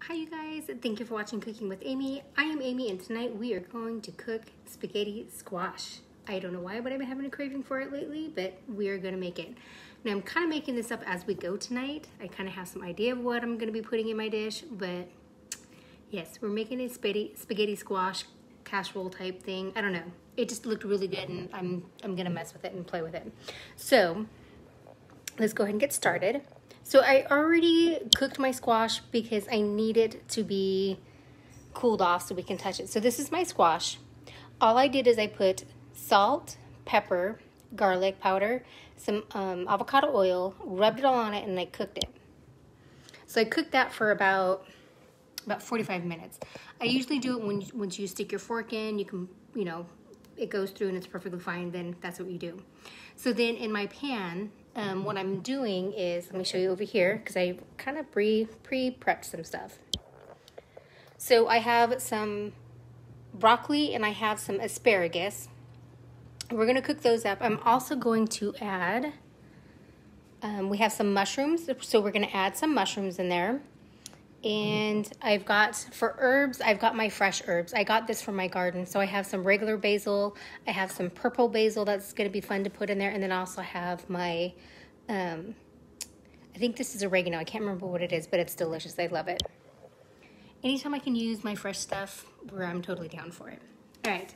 Hi you guys, thank you for watching Cooking with Amy. I am Amy and tonight we are going to cook spaghetti squash. I don't know why, but I've been having a craving for it lately, but we are gonna make it. Now I'm kind of making this up as we go tonight. I kind of have some idea of what I'm gonna be putting in my dish, but yes, we're making a spaghetti squash casserole type thing. I don't know. It just looked really good and I'm gonna mess with it and play with it. So let's go ahead and get started. So I already cooked my squash because I need it to be cooled off so we can touch it. So this is my squash. All I did is I put salt, pepper, garlic powder, some avocado oil, rubbed it all on it, and I cooked it. So I cooked that for about 45 minutes. I usually do it once you stick your fork in, you can, it goes through and it's perfectly fine, then that's what you do. So then in my pan, what I'm doing is, let me show you over here, because I kind of pre-prepped some stuff. So I have some broccoli and I have some asparagus. We're going to cook those up. I'm also going to add, we have some mushrooms, so we're going to add some mushrooms in there. And I've got, for herbs, I've got my fresh herbs. I got this from my garden. So I have some regular basil. I have some purple basil that's going to be fun to put in there. And then I also have my, I think this is oregano. I can't remember what it is, but it's delicious. I love it. Anytime I can use my fresh stuff, I'm totally down for it. All right.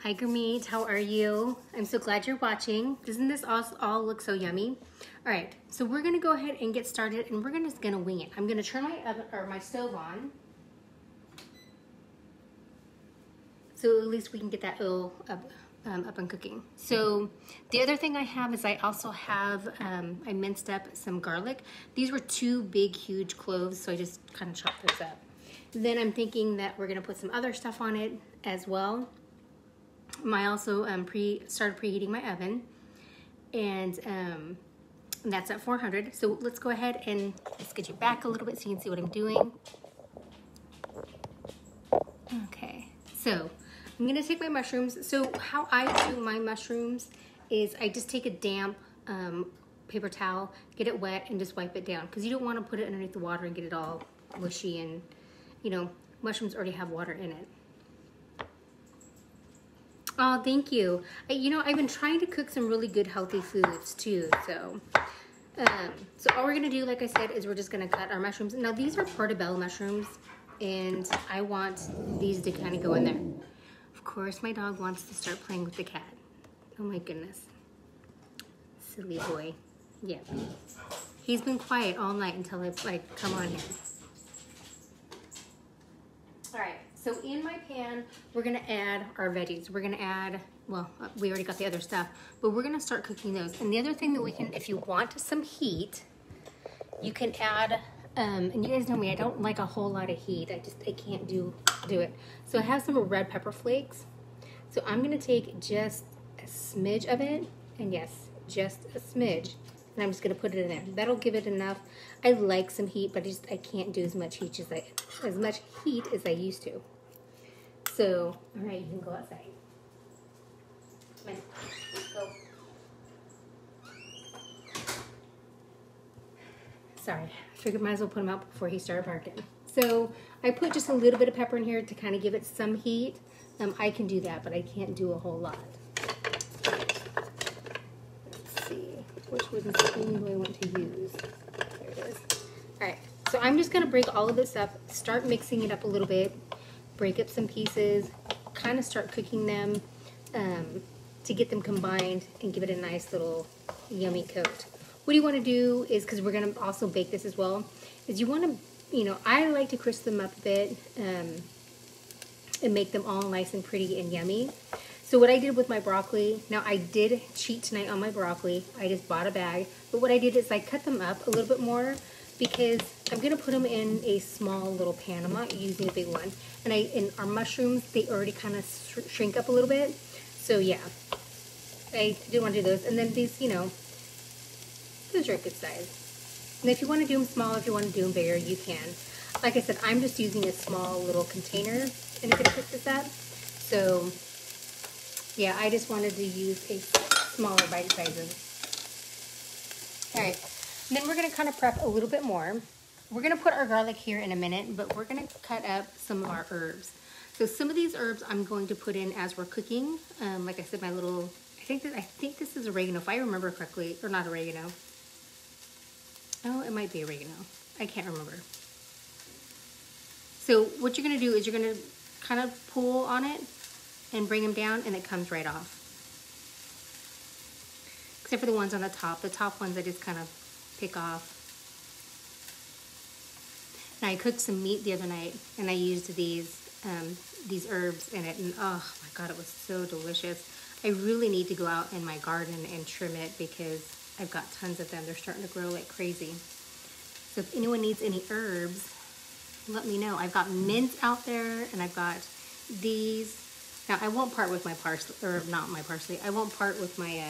Hi, Gurmeet. How are you? I'm so glad you're watching. Doesn't this all look so yummy? All right, so we're gonna go ahead and get started, and we're just gonna wing it. I'm gonna turn my oven or my stove on, so at least we can get that oil up and cooking. So the other thing I have is I also have I minced up some garlic. These were 2 big, huge cloves, so I just kind of chopped those up. Then I'm thinking that we're gonna put some other stuff on it as well. I also started preheating my oven, and that's at 400. So let's go ahead and let's get you back a little bit so you can see what I'm doing. Okay, so I'm gonna take my mushrooms. So how I do my mushrooms is I just take a damp paper towel, get it wet, and just wipe it down, because you don't want to put it underneath the water and get it all mushy, and mushrooms already have water in it. Oh, thank you. I've been trying to cook some really good healthy foods too. So all we're gonna do, like I said, is we're just gonna cut our mushrooms. Now these are portobello mushrooms, and I want these to kind of go in there. Of course, my dog wants to start playing with the cat. Oh my goodness, silly boy. Yeah, he's been quiet all night until I come on here. All right. So in my pan, we're gonna add our veggies. We're gonna add, well, we already got the other stuff, but we're gonna start cooking those. And the other thing that we can, if you want some heat, you can add, and you guys know me, I don't like a whole lot of heat. I can't do it. So I have some red pepper flakes. So I'm gonna take just a smidge of it, and yes, just a smidge. And I'm just gonna put it in there. That'll give it enough. I like some heat, but I can't do as much heat as I used to. So, all right, you can go outside. Come on, let's go. Sorry, I figured might as well put him out before he started barking. So I put just a little bit of pepper in here to kind of give it some heat. I can do that, but I can't do a whole lot. Let's see, which wooden spoon do I want to use? There it is. All right, so I'm just gonna break all of this up, start mixing it up a little bit, break up some pieces, kind of start cooking them to get them combined and give it a nice little yummy coat. What you want to do is, because we're going to also bake this as well, is you want to, I like to crisp them up a bit and make them all nice and pretty and yummy. So what I did with my broccoli, now I did cheat tonight on my broccoli. I just bought a bag, but what I did is I cut them up a little bit more, because I'm gonna put them in a small little pan. I'm not using a big one. And in our mushrooms, they already kind of shrink up a little bit. So yeah, I didn't want to do those. And then these, those are a good size. And if you want to do them small, if you want to do them bigger, you can. Like I said, I'm just using a small little container and I'm gonna cook this up. So yeah, I just wanted to use a smaller bite sizes. All right. And then we're going to kind of prep a little bit more. we're gonna put our garlic here in a minute, but we're gonna cut up some of our herbs. So some of these herbs I'm going to put in as we're cooking. Like I said, my little, I think this is oregano, if I remember correctly, or not oregano. Oh, it might be oregano. I can't remember. So what you're gonna do is you're gonna kind of pull on it and bring them down, and it comes right off. Except for the ones on the top. The top ones I just kind of pick off. Now I cooked some meat the other night, and I used these herbs in it, and oh my god, it was so delicious. I really need to go out in my garden and trim it because I've got tons of them. They're starting to grow like crazy. So if anyone needs any herbs, let me know. I've got mint out there, and I've got these. Now I won't part with my parsley, or not my parsley. I won't part with my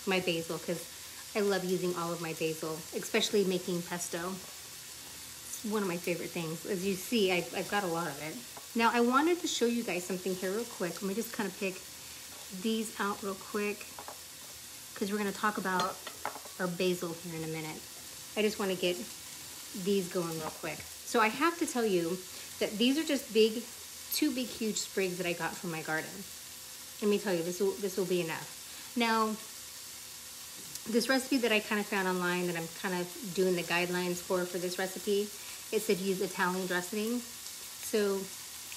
my basil because I love using all of my basil, especially making pesto. It's one of my favorite things. As you see, I've got a lot of it. Now I wanted to show you guys something here real quick. Let me just kind of pick these out real quick because we're going to talk about our basil here in a minute. I just want to get these going real quick. So I have to tell you that these are just two big huge sprigs that I got from my garden. Let me tell you, this will be enough. Now, this recipe that I kind of found online that I'm kind of doing the guidelines for this recipe, it said use Italian dressing. So,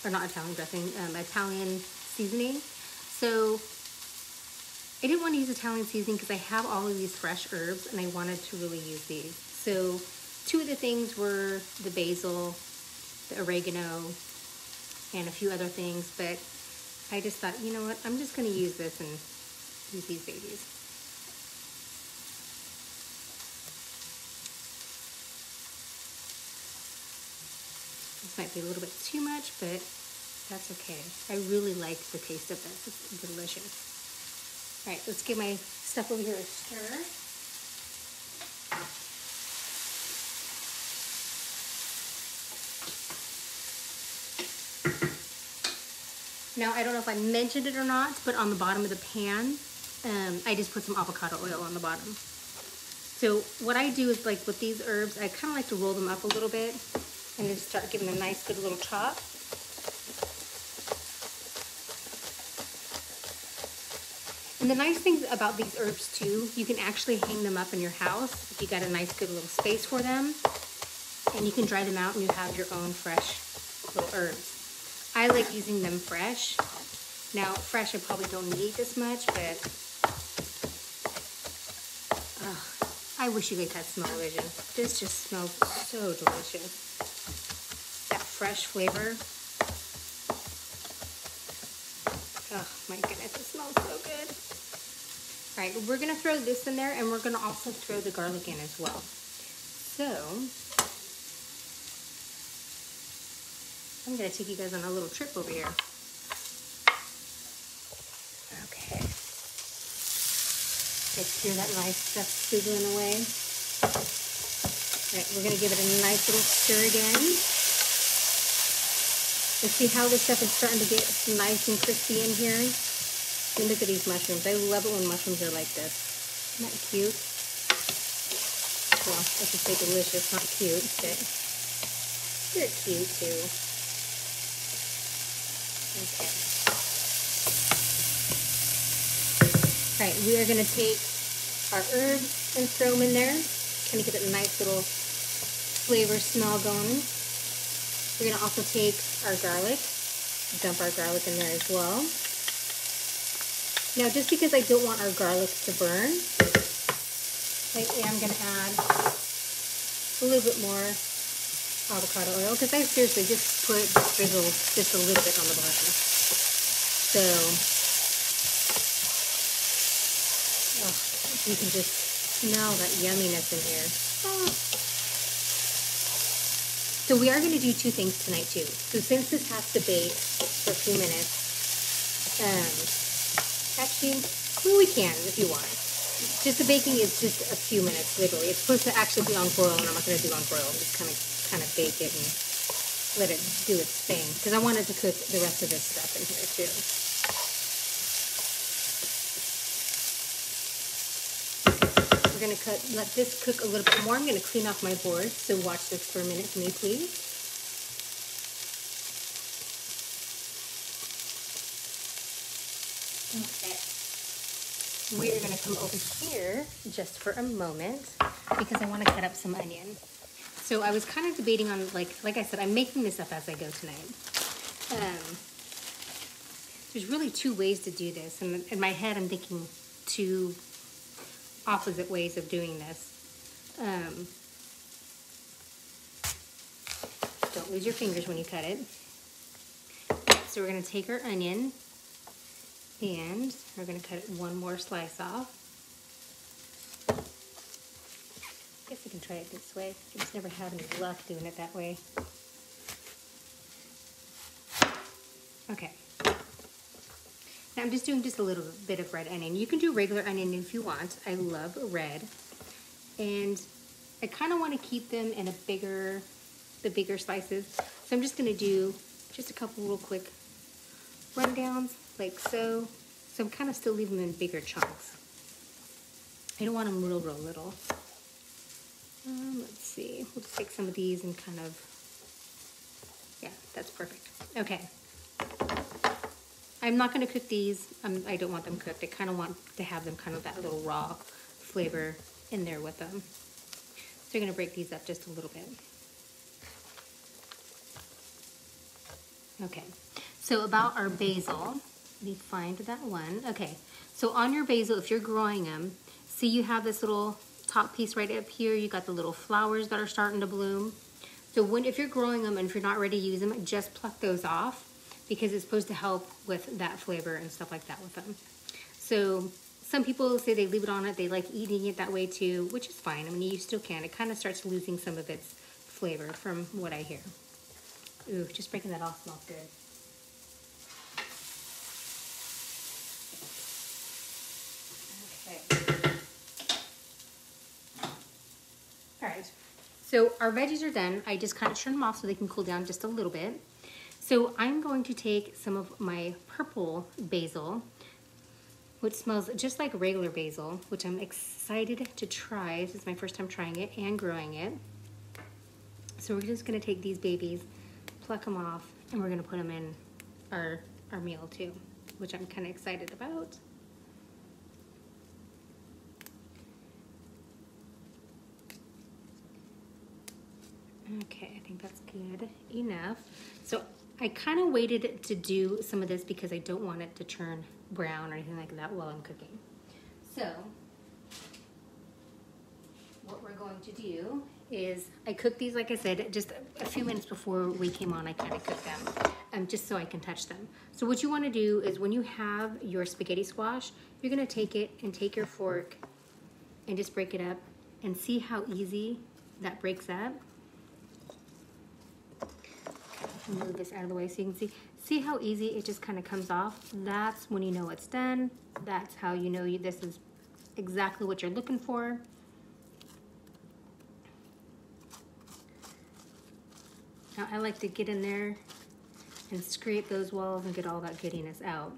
or not Italian dressing, Italian seasoning. So I didn't want to use Italian seasoning because I have all of these fresh herbs and I wanted to really use these. So two of the things were the basil, the oregano, and a few other things, but I just thought, you know what, I'm just going to use this and use these babies. This might be a little bit too much, but that's okay. I really like the taste of this. It's delicious. All right, let's give my stuff over here a stir. Now, I don't know if I mentioned it or not, but on the bottom of the pan, I just put some avocado oil on the bottom. So what I do is, like with these herbs, I kind of like to roll them up a little bit and then start giving them a nice good little chop. And the nice thing about these herbs too, you can actually hang them up in your house if you got a nice good little space for them. And you can dry them out and you have your own fresh little herbs. I like using them fresh. Now, fresh I probably don't need this much, but I wish you guys had smell-o-vision. This just smells so delicious. That fresh flavor. Oh my goodness, it smells so good. All right, we're gonna throw this in there and we're gonna also throw the garlic in as well. So, I'm gonna take you guys on a little trip over here. Okay. Let's hear that nice stuff sizzling away. All right, we're gonna give it a nice little stir again. Let's see how this stuff is starting to get nice and crispy in here. And look at these mushrooms. I love it when mushrooms are like this. Isn't that cute? Well, I should say delicious, not cute, but they're cute too. Okay. Alright, we are going to take our herbs and throw them in there. Kind of get a nice little flavor smell going. We're going to also take our garlic, dump our garlic in there as well. Now, just because I don't want our garlic to burn, I am going to add a little bit more avocado oil, because I seriously just put drizzle just a little bit on the bottom. So, you can just smell that yumminess in here. So we are going to do two things tonight too. So since this has to bake for a few minutes, actually, well, we can if you want. Just the baking is just a few minutes, literally. It's supposed to actually be on broil, and I'm not going to do on broil. I'm just kind of bake it and let it do its thing, because I wanted to cook the rest of this stuff in here too. we're gonna let this cook a little bit more. I'm gonna clean off my board, so watch this for a minute for me, please. Okay. We're gonna come over here just for a moment because I wanna cut up some onion. So I was kind of debating on, like I said, I'm making this up as I go tonight. There's really two ways to do this, and in my head I'm thinking two opposite ways of doing this. Don't lose your fingers when you cut it. So we're going to take our onion and we're going to cut it one more slice off. I guess I can try it this way. I just never have any luck doing it that way. Okay. Now I'm just doing just a little bit of red onion. You can do regular onion if you want. I love red. And I kind of want to keep them in the bigger slices. So I'm just going to do just a couple real quick rundowns like so. So I'm kind of still leaving them in bigger chunks. I don't want them real little. Let's see. We'll just take some of these and kind of, yeah, that's perfect. Okay. I'm not going to cook these. I don't want them cooked. I kind of want to have them kind of that little raw flavor in there with them. So you're going to break these up just a little bit. Okay. So about our basil, let me find that one. Okay. So on your basil, if you're growing them, see you have this little top piece right up here. You got the little flowers that are starting to bloom. So if you're growing them and if you're not ready to use them, just pluck those off because it's supposed to help with that flavor and stuff like that with them. So some people say they leave it on it. They like eating it that way too, which is fine. I mean, you still can. It kind of starts losing some of its flavor from what I hear. Ooh, just breaking that off smells good. Alright, so our veggies are done. I just kind of turn them off so they can cool down just a little bit. So I'm going to take some of my purple basil, which smells just like regular basil, which I'm excited to try. This is my first time trying it and growing it. So we're just going to take these babies, pluck them off, and we're going to put them in our meal too, which I'm kind of excited about. Okay, I think that's good enough. So I kind of waited to do some of this because I don't want it to turn brown or anything like that while I'm cooking. So what we're going to do is I cooked these, like I said, just a few minutes before we came on. I kind of cooked them just so I can touch them. So what you want to do is when you have your spaghetti squash, you're going to take it and take your fork and just break it up and see how easy that breaks up. Move this out of the way so you can see how easy it just kind of comes off. That's when you know it's done. That's how you know this is exactly what you're looking for. Now I like to get in there and scrape those walls and get all that goodiness out.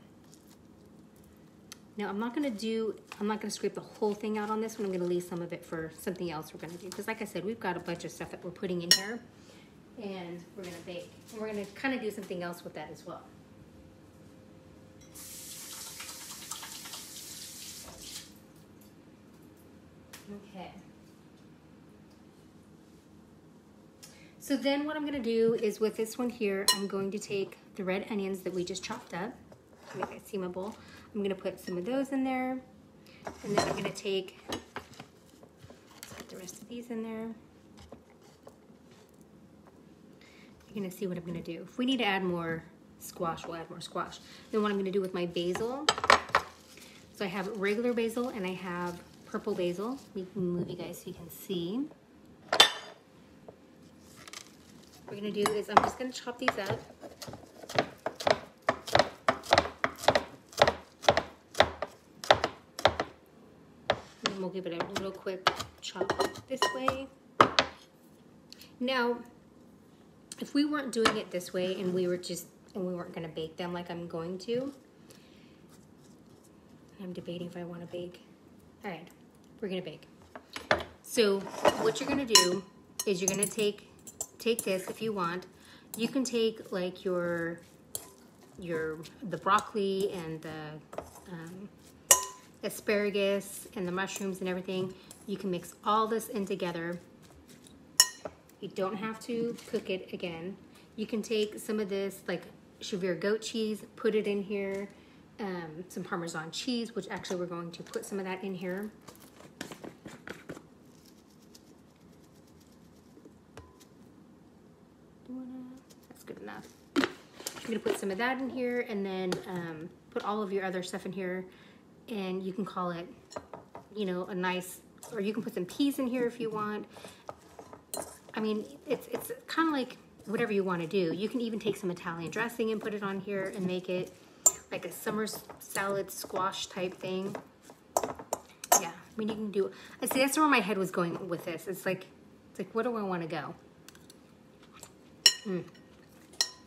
Now I'm not going to scrape the whole thing out on this one. I'm going to leave some of it for something else we're going to do. Because like I said, we've got a bunch of stuff that we're putting in here. And we're going to bake. And we're going to kind of do something else with that as well. Okay. So then what I'm going to do is with this one here, I'm going to take the red onions that we just chopped up. Make it seamable. I'm going to put some of those in there. And then I'm going to put the rest of these in there. You're gonna see what I'm gonna do. If we need to add more squash, we'll add more squash. Then what I'm gonna do with my basil, so I have regular basil and I have purple basil. We can move you guys so you can see. What we're gonna do is I'm just gonna chop these up. And then we'll give it a real quick chop this way. Now, if we weren't doing it this way and we weren't going to bake them like I'm going to, I'm debating if I want to bake. All right, we're going to bake. So what you're gonna do is you're gonna take this if you want. You can take like the broccoli and the asparagus and the mushrooms and everything. You can mix all this in together. You don't have to cook it again. You can take some of this like Cheddar goat cheese, put it in here, some Parmesan cheese, which actually we're going to put some of that in here. That's good enough. I'm gonna put some of that in here and then put all of your other stuff in here, and you can call it, you know, a nice, or you can put some peas in here if you want. I mean, it's kind of like whatever you want to do. You can even take some Italian dressing and put it on here and make it like a summer salad squash type thing. Yeah, I mean, you can do, I see that's where my head was going with this. It's like where do I want to go?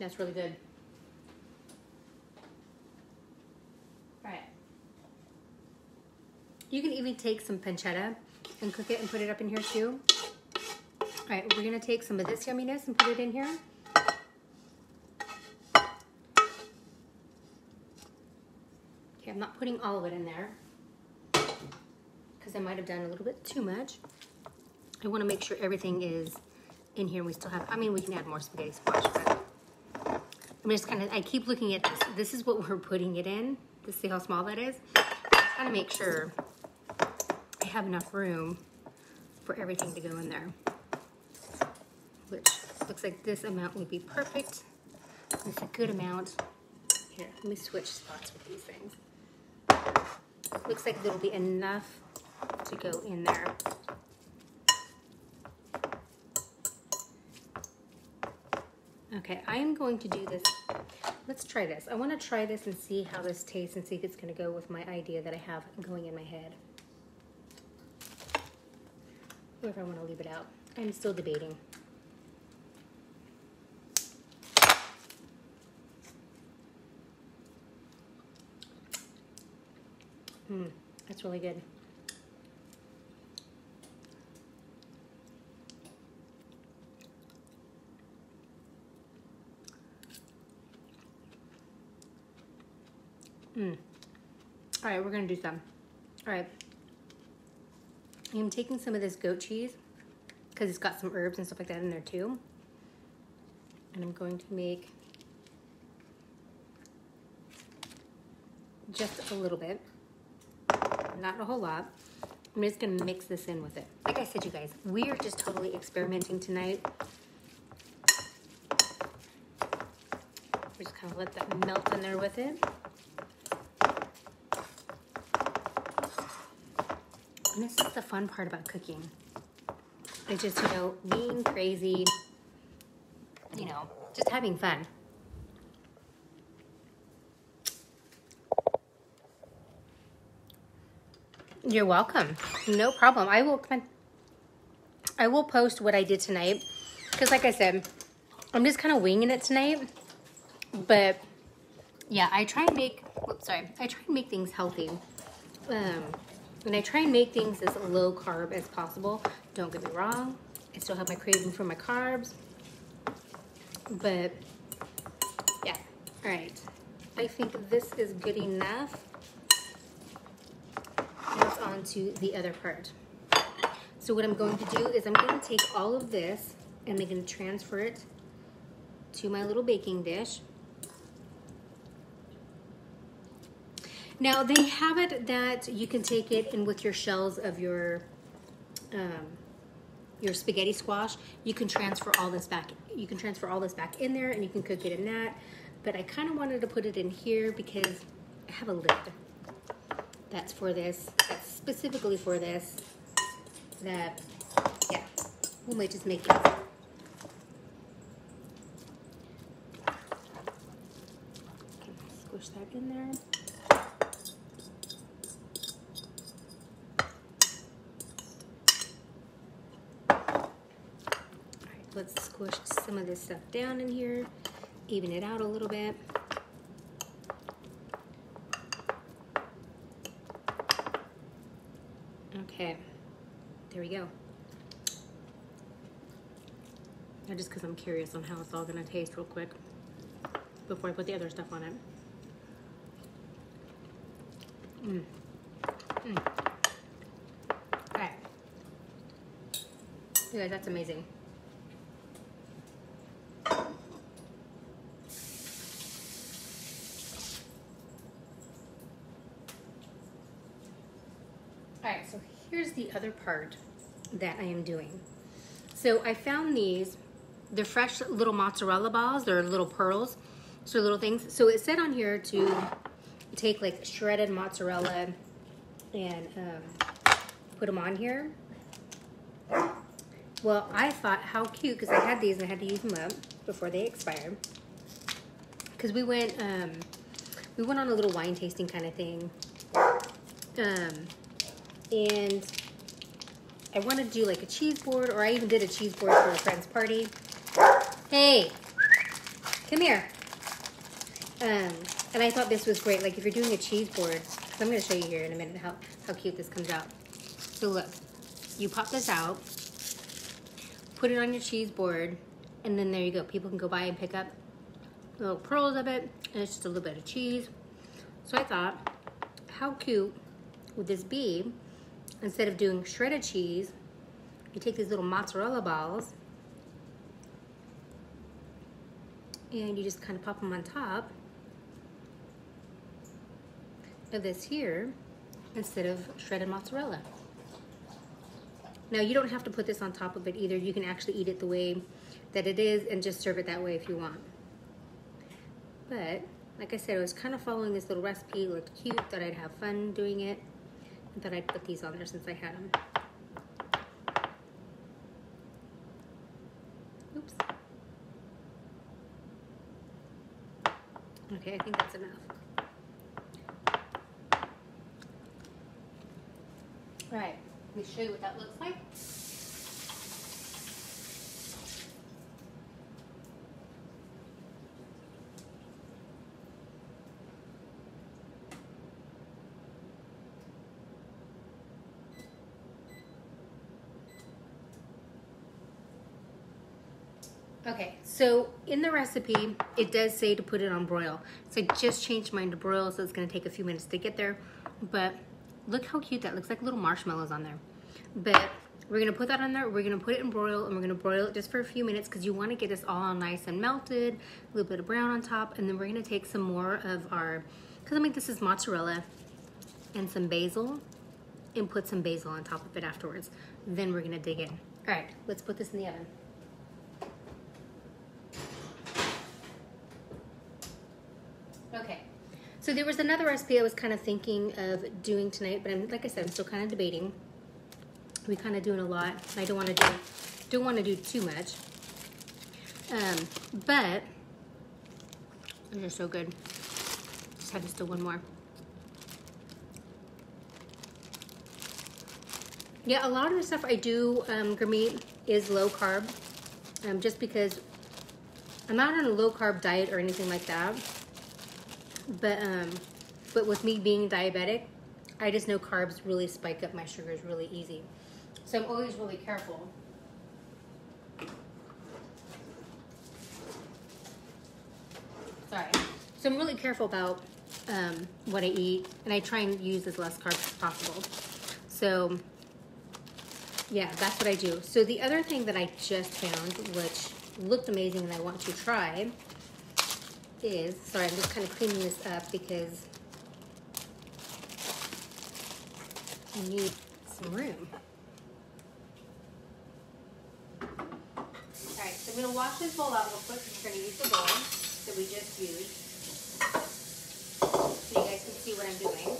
That's really good. All right. You can even take some pancetta and cook it and put it up in here too. All right, we're gonna take some of this yumminess and put it in here. Okay, I'm not putting all of it in there because I might have done a little bit too much. I wanna make sure everything is in here. We still have, I mean, we can add more spaghetti squash, but I'm just kind of, I keep looking at this. This is what we're putting it in. To see how small that is. Just gotta make sure I have enough room for everything to go in there. Which looks like this amount would be perfect. It's a good amount. Here, let me switch spots with these things. Looks like there'll be enough to go in there. Okay, I am going to do this. Let's try this. I want to try this and see how this tastes and see if it's going to go with my idea that I have going in my head. Or if I want to leave it out. I'm still debating. That's really good. All right, we're gonna do some. All right, I'm taking some of this goat cheese because it's got some herbs and stuff like that in there too. And I'm going to make just a little bit, not a whole lot. I'm just gonna mix this in with it. Like I said, you guys, we are just totally experimenting tonight. We just kind of let that melt in there with it. And this is the fun part about cooking. It's just, you know, being crazy, you know, just having fun. You're welcome. No problem. I will post what I did tonight. Because like I said, I'm just kind of winging it tonight. But yeah, I try and make, I try and make things healthy. And I try and make things as low carb as possible. Don't get me wrong. I still have my craving for my carbs. But yeah, all right. I think this is good enough. Now on to the other part. So what I'm going to do is I'm going to take all of this and I'm going to transfer it to my little baking dish. Now they have it that you can take it and with your shells of your spaghetti squash, you can transfer all this back. You can transfer all this back in there and you can cook it in that. But I kind of wanted to put it in here because I have a lid that's for this, that's specifically for this. That, yeah, we might just make it. Okay, squish that in there. Let's squish some of this stuff down in here, even it out a little bit. Okay, there we go. Just because I'm curious on how it's all gonna taste real quick before I put the other stuff on it. All right, you guys, that's amazing. Alright, so here's the other part that I am doing. So I found these, they're fresh little mozzarella balls, they're little pearls, so little things. So it said on here to take like shredded mozzarella and put them on here. Well, I thought how cute, because I had these and I had to use them up before they expired. Because we went on a little wine tasting kind of thing. And I wanted to do like a cheese board, or I even did a cheese board for a friend's party. Hey, come here. And I thought this was great. Like if you're doing a cheese board, I'm going to show you here in a minute how cute this comes out. So look, you pop this out, put it on your cheese board, and then there you go. People can go by and pick up little pearls of it, and it's just a little bit of cheese. So I thought, how cute would this be? Instead of doing shredded cheese, you take these little mozzarella balls and you just kind of pop them on top of this here instead of shredded mozzarella. Now you don't have to put this on top of it either. You can actually eat it the way that it is and just serve it that way if you want. But like I said, I was kind of following this little recipe. It looked cute, thought I'd have fun doing it. I thought I'd put these on there since I had them. Oops. Okay, I think that's enough. All right, let me show you what that looks like. Okay, so in the recipe, it does say to put it on broil. So I just changed mine to broil, so it's gonna take a few minutes to get there. But look how cute that looks, like little marshmallows on there. But we're gonna put that on there, we're gonna put it in broil, and we're gonna broil it just for a few minutes because you wanna get this all nice and melted, a little bit of brown on top, and then we're gonna take some more of our, because I mean this is mozzarella, and some basil, and put some basil on top of it afterwards. Then we're gonna dig in. All right, let's put this in the oven. Okay, so there was another recipe I was kind of thinking of doing tonight, but like I said, I'm still kind of debating. We're kind of doing a lot. I don't want to do too much. But these are so good. Just had to still one more. Yeah, a lot of the stuff I do gourmet is low carb, just because I'm not on a low carb diet or anything like that. But with me being diabetic, I just know carbs really spike up my sugars really easy. So I'm always really careful. Sorry. So I'm really careful about what I eat, and I try and use as less carbs as possible. So yeah, that's what I do. So the other thing that I just found, which looked amazing and I want to try, is, sorry, I'm just kind of cleaning this up because I need some room. All right, so I'm gonna wash this bowl out real quick. We're gonna use the bowl that we just used so you guys can see what I'm doing.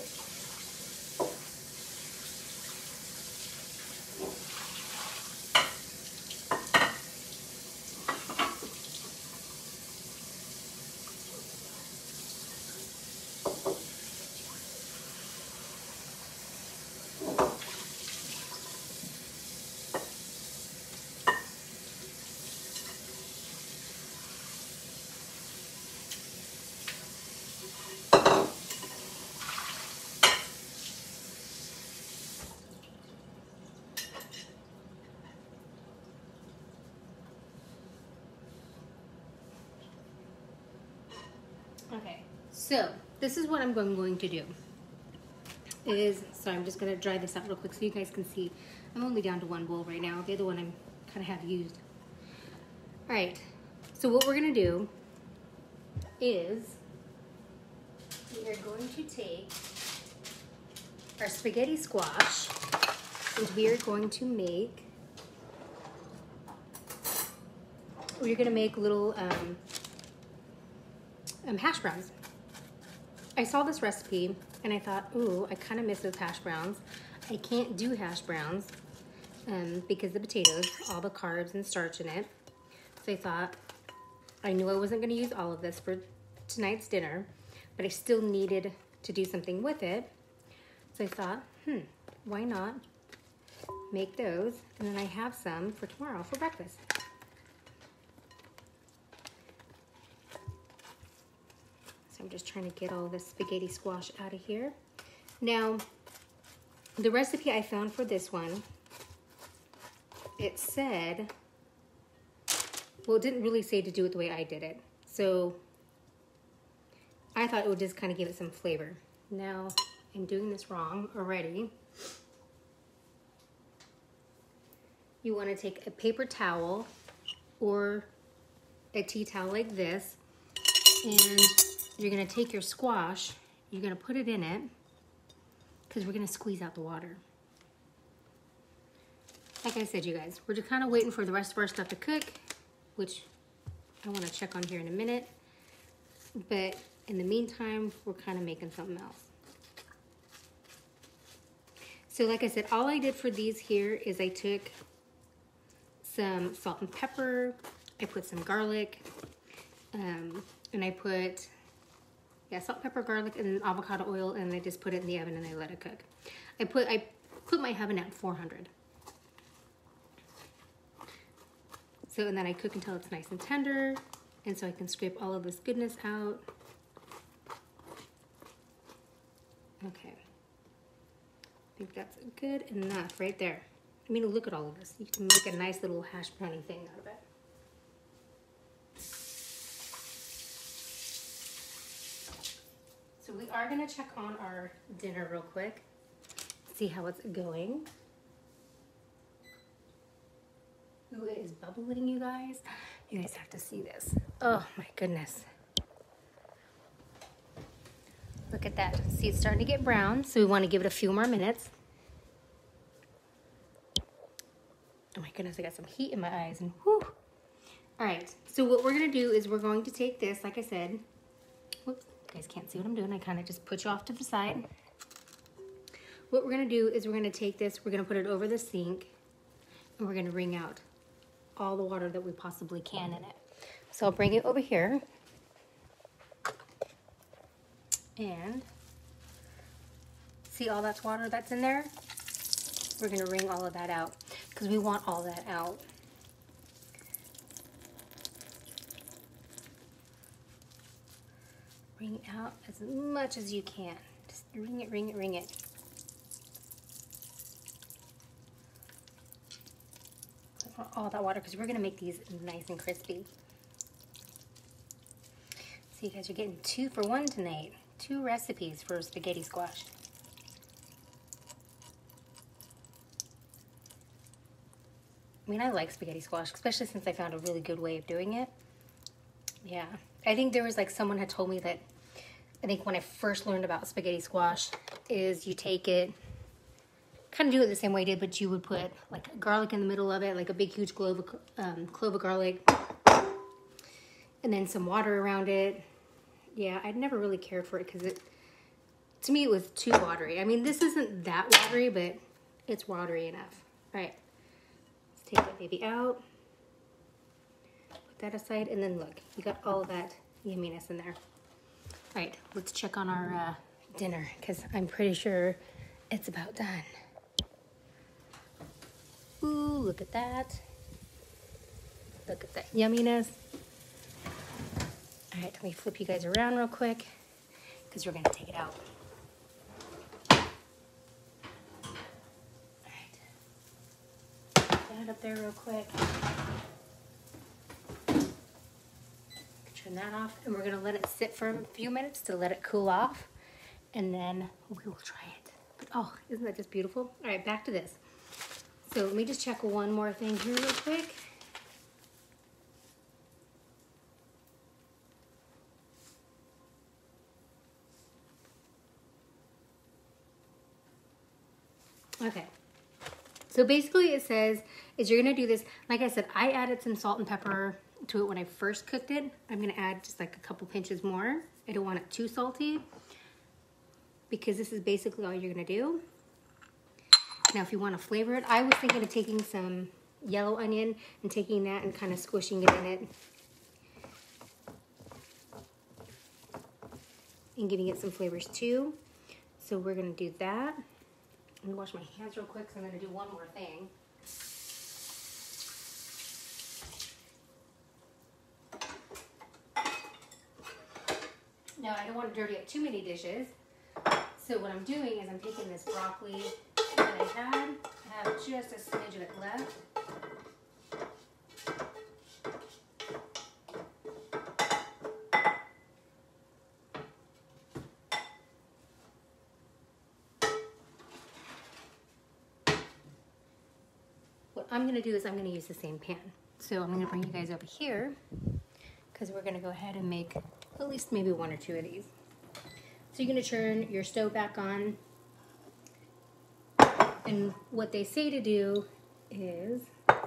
So this is what I'm going to do. So I'm just gonna dry this out real quick so you guys can see. I'm only down to one bowl right now. The other one I'm kind of have used. All right, so what we're gonna do is we are going to take our spaghetti squash and we are going to make, we're gonna make little hash browns. I saw this recipe and I thought, ooh, I kind of miss those hash browns. I can't do hash browns because the potatoes, all the carbs and starch in it. So I thought, I knew I wasn't gonna use all of this for tonight's dinner, but I still needed to do something with it. So I thought, why not make those? And then I have some for tomorrow for breakfast. So I'm just trying to get all this spaghetti squash out of here. Now, the recipe I found for this one, it said, well, it didn't really say to do it the way I did it. So I thought it would just kind of give it some flavor. Now, I'm doing this wrong already. You want to take a paper towel or a tea towel like this, and you're going to take your squash, you're going to put it in it, because we're going to squeeze out the water. Like I said, you guys, we're just kind of waiting for the rest of our stuff to cook, which I want to check on here in a minute. But in the meantime, we're kind of making something else. So like I said, all I did for these here is I took some salt and pepper, I put some garlic, and I put, salt, pepper, garlic, and avocado oil, and I just put it in the oven and I let it cook. I put my oven at 400. So, and then I cook until it's nice and tender, and so I can scrape all of this goodness out. Okay. I think that's good enough right there. I mean, look at all of this. You can make a nice little hash brownie thing out of it. So we are gonna check on our dinner real quick, see how it's going. Ooh, it is bubbling, you guys. You guys have to see this. Oh my goodness. Look at that. See, it's starting to get brown, so we want to give it a few more minutes. Oh my goodness, I got some heat in my eyes, and whew. All right, so what we're gonna do is we're going to take this, like I said. Whoops, you guys can't see what I'm doing. I kind of just put you off to the side. What we're gonna do is we're gonna take this, we're gonna put it over the sink, and we're gonna wring out all the water that we possibly can in it. So I'll bring it over here. And see all that water that's in there? We're gonna wring all of that out because we want all that out. Wring out as much as you can. Just wring it, wring it, wring it. All that water because we're gonna make these nice and crispy. So you guys are getting 2 for 1 tonight. 2 recipes for spaghetti squash. I mean, I like spaghetti squash, especially since I found a really good way of doing it. Yeah, I think there was like someone had told me that, I think when I first learned about spaghetti squash, is you take it, kind of do it the same way I did, but you would put like garlic in the middle of it, like a big huge clove of garlic, and then some water around it. Yeah, I'd never really cared for it because to me it was too watery. I mean, this isn't that watery, but it's watery enough. All right, let's take that baby out, put that aside, and then look, you got all of that yumminess in there. All right, let's check on our dinner because I'm pretty sure it's about done. Ooh, look at that. Look at that yumminess. All right, let me flip you guys around real quick because we're gonna take it out. All right, put that up there real quick. Try Turn that off, and we're gonna let it sit for a few minutes to let it cool off, and then we will try it. But, oh, isn't that just beautiful? All right, back to this. So let me just check one more thing here real quick. Okay, so basically it says is you're gonna do this, like I said, I added some salt and pepper to it when I first cooked it. I'm gonna add just like a couple pinches more. I don't want it too salty because this is basically all you're gonna do. Now if you wanna flavor it, I was thinking of taking some yellow onion and taking that and kind of squishing it in it and giving it some flavors too. So we're gonna do that. Let me wash my hands real quick because I'm going to do one more thing. Now, I don't want to dirty up too many dishes. So what I'm doing is I'm taking this broccoli that I have just a smidge of it left. What I'm going to do is I'm going to use the same pan. So I'm going to bring you guys over here because we're going to go ahead and make at least maybe one or two of these. So you're going to turn your stove back on. And what they say to do is, let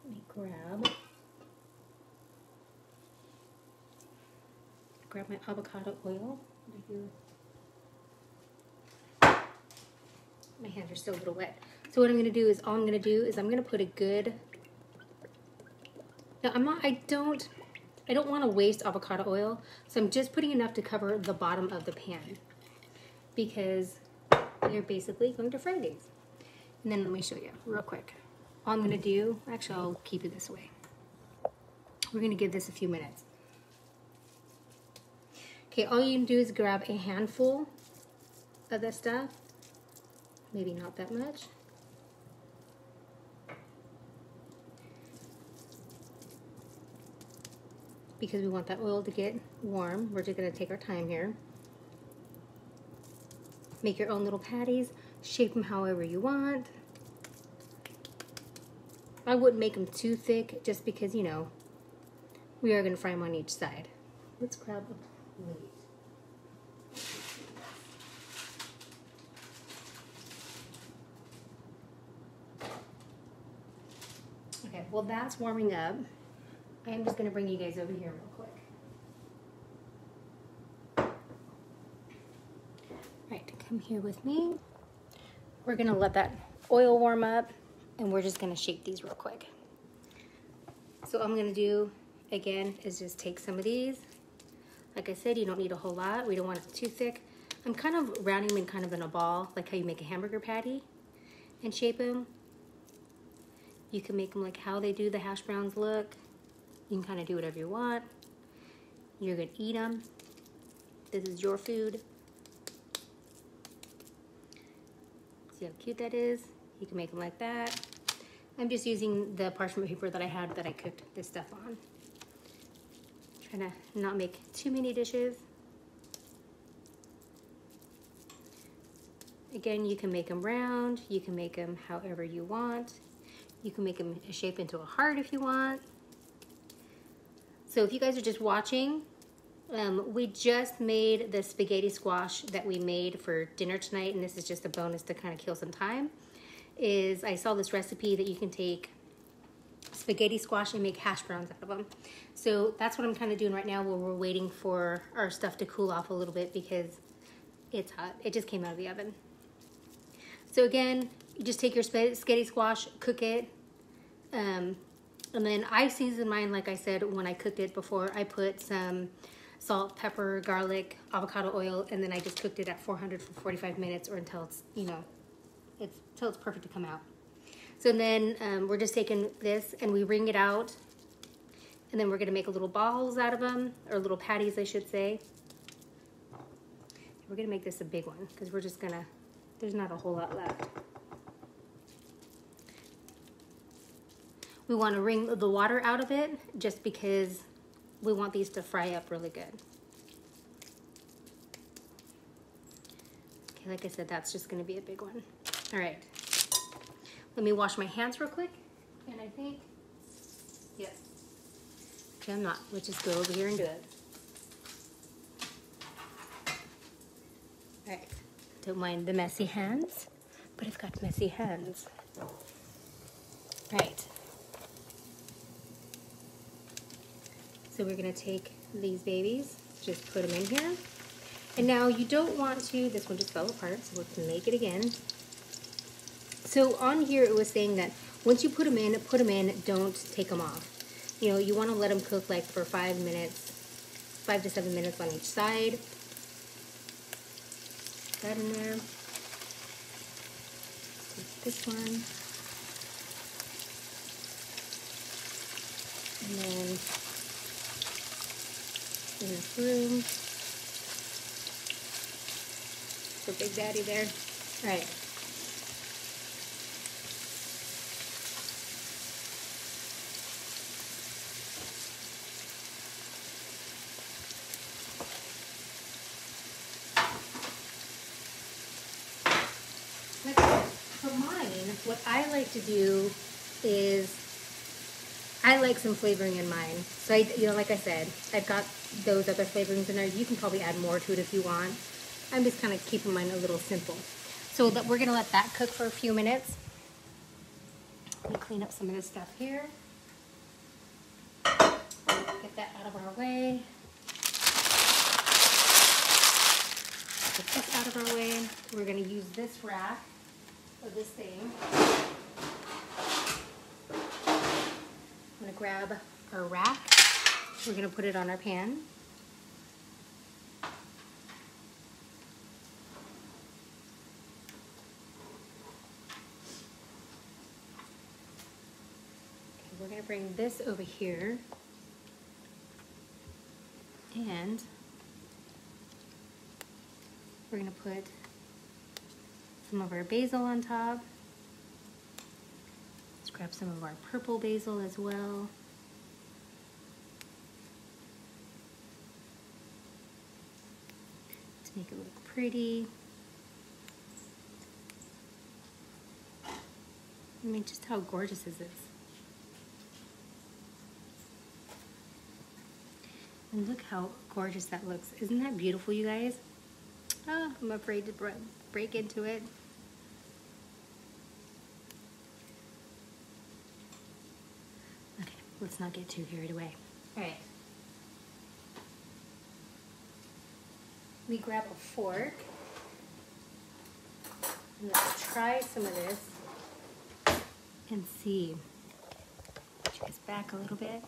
me grab my avocado oil. My hands are still a little wet. So what I'm gonna do is, all I'm gonna do is I'm gonna put a good, now I don't wanna waste avocado oil, so I'm just putting enough to cover the bottom of the pan because you're basically going to fry these. And then let me show you real quick. All I'm gonna do, actually I'll keep it this way. We're gonna give this a few minutes. Okay, all you can do is grab a handful of this stuff. Maybe not that much. Because we want that oil to get warm, we're just gonna take our time here. Make your own little patties, shape them however you want. I wouldn't make them too thick just because, you know, we are gonna fry them on each side. Let's grab a plate. Okay, well that's warming up. I am just going to bring you guys over here real quick. Alright, come here with me. We're going to let that oil warm up and we're just going to shape these real quick. So all I'm going to do again is just take some of these. Like I said, you don't need a whole lot. We don't want it too thick. I'm kind of rounding them in kind of in a ball, like how you make a hamburger patty, and shape them. You can make them like how they do the hash browns look. You can kind of do whatever you want. You're gonna eat them. This is your food. See how cute that is? You can make them like that. I'm just using the parchment paper that I had that I cooked this stuff on. Trying to not make too many dishes. Again, you can make them round. You can make them however you want. You can make them shape into a heart if you want. So if you guys are just watching, we just made the spaghetti squash that we made for dinner tonight, and this is just a bonus to kind of kill some time. I saw this recipe that you can take spaghetti squash and make hash browns out of them. So that's what I'm kind of doing right now while we're waiting for our stuff to cool off a little bit because it's hot. It just came out of the oven. So again, you just take your spaghetti squash, cook it, and then I seasoned mine, like I said, when I cooked it before. I put some salt, pepper, garlic, avocado oil, and then I just cooked it at 400 for 45 minutes or until it's, you know, until it's perfect to come out. So then we're just taking this and we wring it out, and then we're gonna make little balls out of them, or little patties, I should say. We're gonna make this a big one because we're just gonna, there's not a whole lot left. We want to wring the water out of it just because we want these to fry up really good. Okay, like I said, that's just gonna be a big one. All right, let me wash my hands real quick. And I think, yes. Okay, I'm not. Let's just go over here and do it. All right, don't mind the messy hands, but I've got messy hands. All right. So we're gonna take these babies, just put them in here. And now you don't want to, this one just fell apart, so let's make it again. So on here it was saying that once you put them in, don't take them off. You know, you want to let them cook like for 5 minutes, 5 to 7 minutes on each side. Put that in there. Take this one. And then in this room. For Big Daddy there. All right. For mine, what I like to do is I like some flavoring in mine. So like I said, I've got those other flavorings in there. You can probably add more to it if you want. I'm just kind of keeping mine a little simple. So that we're gonna let that cook for a few minutes. Let me clean up some of this stuff here. Get that out of our way. Get this out of our way. We're gonna use this rack, or this thing. I'm gonna grab our rack. We're gonna put it on our pan. Okay, we're gonna bring this over here. And we're gonna put some of our basil on top. Let's grab some of our purple basil as well. To make it look pretty. I mean, just how gorgeous is this? And look how gorgeous that looks. Isn't that beautiful, you guys? Oh, I'm afraid to break into it. Okay, let's not get too carried away. All right. We grab a fork. And let's try some of this and see. Put you guys back a little bit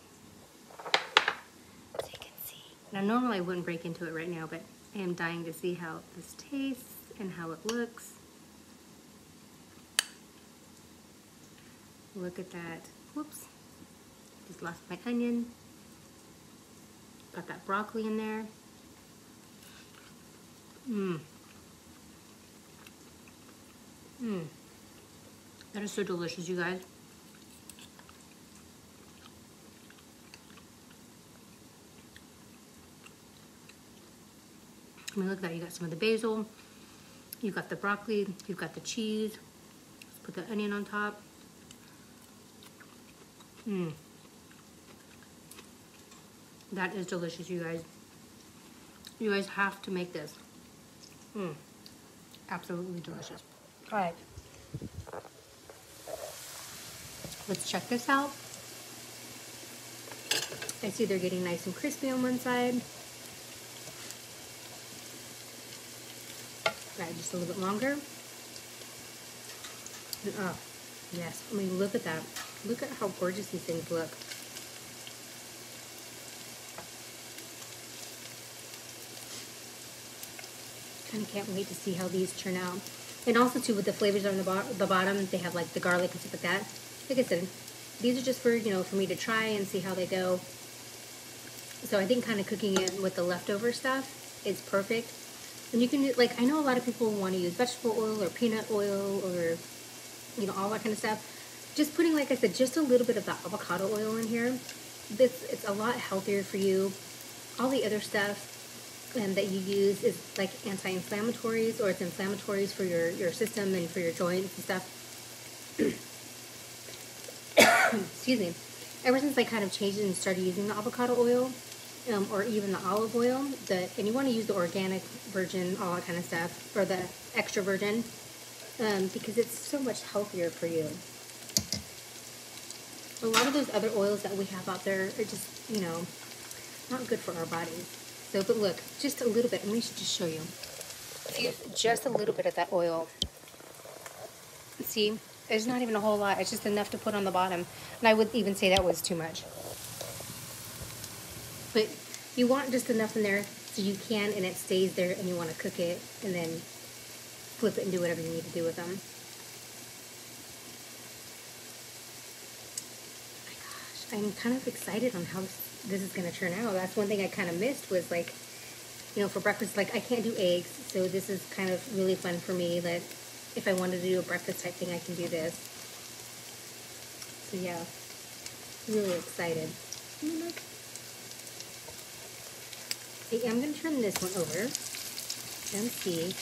so you can see. Now, normally I wouldn't break into it right now, but I am dying to see how this tastes and how it looks. Look at that. Whoops. Just lost my onion. Got that broccoli in there. Mmm. Mmm. That is so delicious, you guys. I mean, look at that. You got some of the basil. You got the broccoli. You've got the cheese. Let's put the onion on top. Mmm. That is delicious, you guys. You guys have to make this. Mmm. Absolutely delicious. All right. Let's check this out. I see they're getting nice and crispy on one side. Right, just a little bit longer. And, oh, yes. I mean, look at that. Look at how gorgeous these things look. Kind of can't wait to see how these turn out. And also, too, with the flavors on the bottom, they have like the garlic and stuff like that. Like I said, these are just for, for me to try and see how they go. So I think kind of cooking it with the leftover stuff is perfect. And you can, like, I know a lot of people want to use vegetable oil or peanut oil or, all that kind of stuff. Just putting, like I said, just a little bit of that avocado oil in here it's a lot healthier for you. All the other stuff that you use is like anti-inflammatories, or it's inflammatories for your system and for your joints and stuff. Excuse me. Ever since I kind of changed it and started using the avocado oil, or even the olive oil, and you want to use the organic virgin, all that kind of stuff, or the extra virgin, because it's so much healthier for you. A lot of those other oils that we have out there are just, you know, not good for our bodies. So, but look, just a little bit, and we should just show you. Just a little bit of that oil. See, there's not even a whole lot. It's just enough to put on the bottom. And I would even say that was too much. But you want just enough in there so you can, and it stays there, and you want to cook it, and then flip it and do whatever you need to do with them. I'm kind of excited on how this is going to turn out. That's one thing I kind of missed was, like, you know, for breakfast, like, I can't do eggs, so this is kind of really fun for me that if I wanted to do a breakfast type thing, I can do this. So, yeah, really excited. Okay, I'm going to turn this one over and see.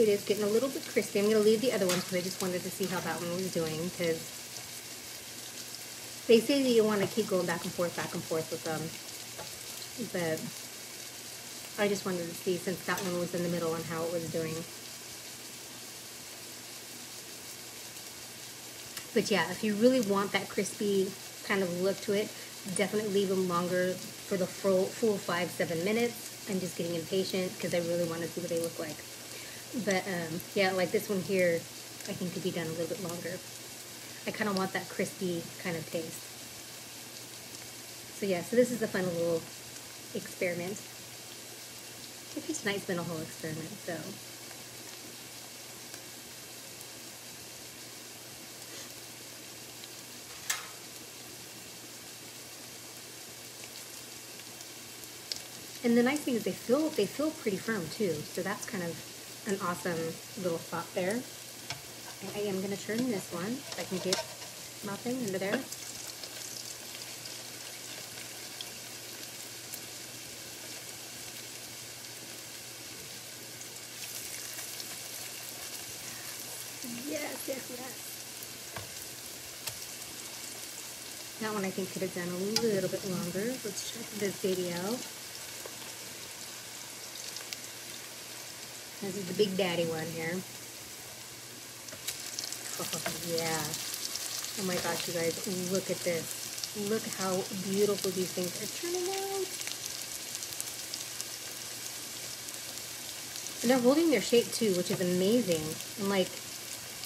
It is getting a little bit crispy. I'm going to leave the other ones because I just wanted to see how that one was doing, because they say that you want to keep going back and forth with them. But I just wanted to see, since that one was in the middle, on how it was doing. But yeah, if you really want that crispy kind of look to it, definitely leave them longer for the full 5-7 minutes. I'm just getting impatient because I really want to see what they look like. But yeah, like this one here, I think could be done a little bit longer. I kind of want that crispy kind of taste. So yeah, so this is a fun little experiment. I think tonight's been a whole experiment, so. And the nice thing is they feel pretty firm too, so that's kind of an awesome little thought there. And I am going to turn this one so I can get nothing into there. Yes, yes, yes. That one I think could have done a little bit longer. Let's check this video. This is the big daddy one here. Oh, yeah. Oh my gosh, you guys, look at this. Look how beautiful these things are turning out. And they're holding their shape too, which is amazing.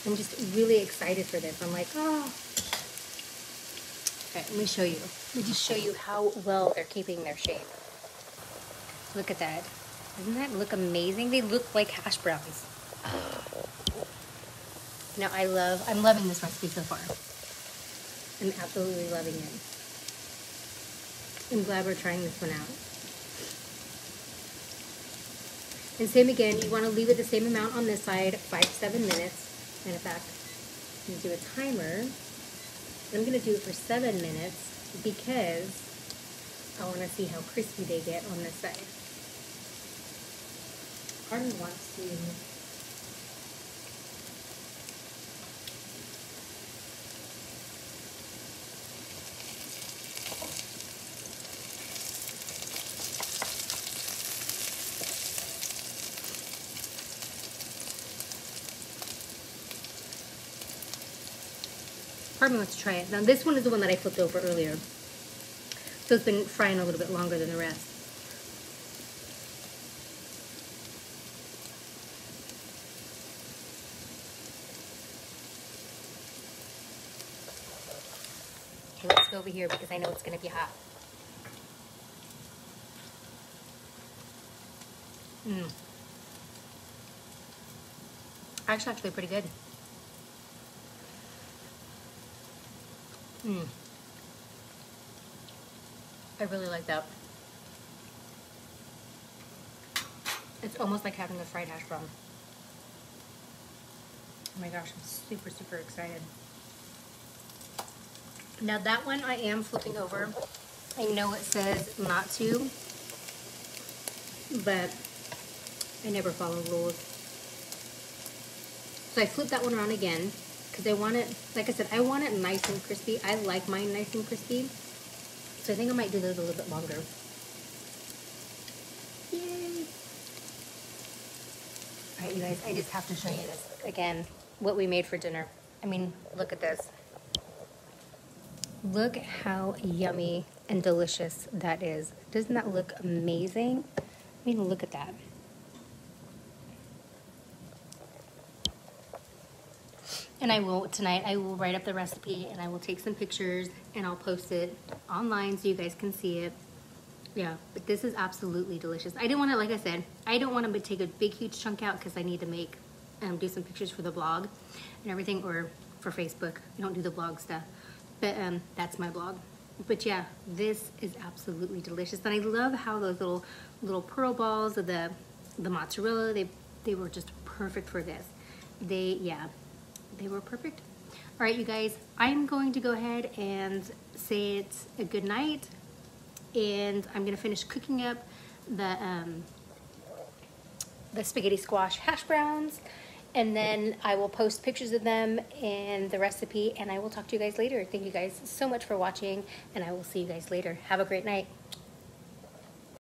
I'm just really excited for this. I'm like, oh. Okay, let me show you. Let me just show you how well they're keeping their shape. Look at that. Doesn't that look amazing? They look like hash browns. Now I'm loving this recipe so far. I'm absolutely loving it. I'm glad we're trying this one out. And same again, you want to leave it the same amount on this side, 5-7 minutes. And in fact, I'm going to do a timer. I'm going to do it for 7 minutes because I want to see how crispy they get on this side. Part of me wants to try it. Now this one is the one that I flipped over earlier. So it's been frying a little bit longer than the rest. Okay, let's go over here because I know it's going to be hot. Actually pretty good. I really like that. It's almost like having a fried hash brown. Oh my gosh, I'm super, super excited. Now that one I am flipping over. I know it says not to, but I never follow rules. So I flip that one around again because I want it, like I said, I want it nice and crispy. I like mine nice and crispy. So I think I might do those a little bit longer. Yay! Alright, you guys, I just have to show you this again, what we made for dinner. I mean, look at this. Look how yummy and delicious that is. Doesn't that look amazing? I mean, look at that. And tonight I will write up the recipe and I will take some pictures and I'll post it online so you guys can see it. Yeah, but this is absolutely delicious. I didn't want to, like I said, I don't want to take a big, huge chunk out because I need to make, do some pictures for the blog and everything, or for Facebook. I don't do the blog stuff, but that's my blog. But yeah, this is absolutely delicious. And I love how those little pearl balls of the mozzarella, they were just perfect for this. They were perfect. All right, you guys, I'm going to go ahead and say it's a good night. And I'm gonna finish cooking up the spaghetti squash hash browns, and then I will post pictures of them and the recipe, and I will talk to you guys later. Thank you guys so much for watching, and I will see you guys later. Have a great night.